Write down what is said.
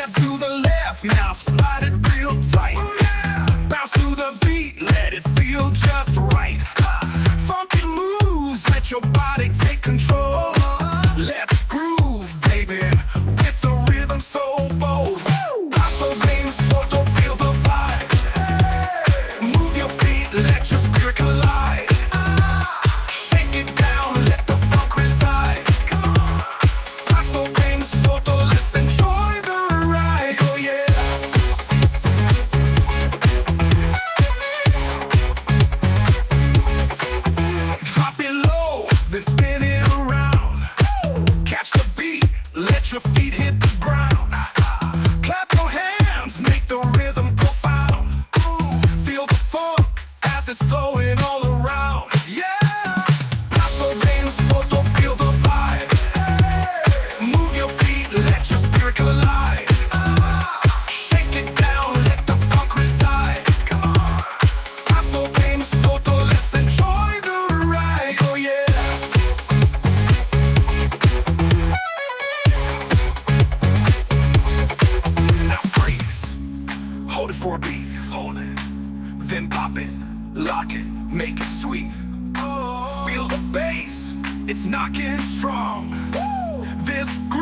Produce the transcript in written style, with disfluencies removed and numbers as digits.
Step to the left, now slide it real tight. Bounce to the beat, let it feel just right. Funky moves, let your body take control. Let's groove, baby, with the rhythm so bold. Paso bien suelto, feel the vibe. Move your feet, let your spirit collide. Shake it down, let the funk reside. Paso bien suelto, let's enjoy the ride. Oh yeah. Drop it low, then spin it around. Catch the beat, let your feet hit the ground. Clap your hands, make the rhythm profound. Feel the funk as it's flowing all around. Yeah, paso bien suelto, feel the vibe. Move your feet, let your spirit collide. Shake it down, let the funk reside. Come on, paso bien suelto, let's enjoy the ride. Oh yeah. Now freeze, hold it for a beat, hold it, then pop it, lock it, make it sweet. Feel the bass, it's knocking strong. This groove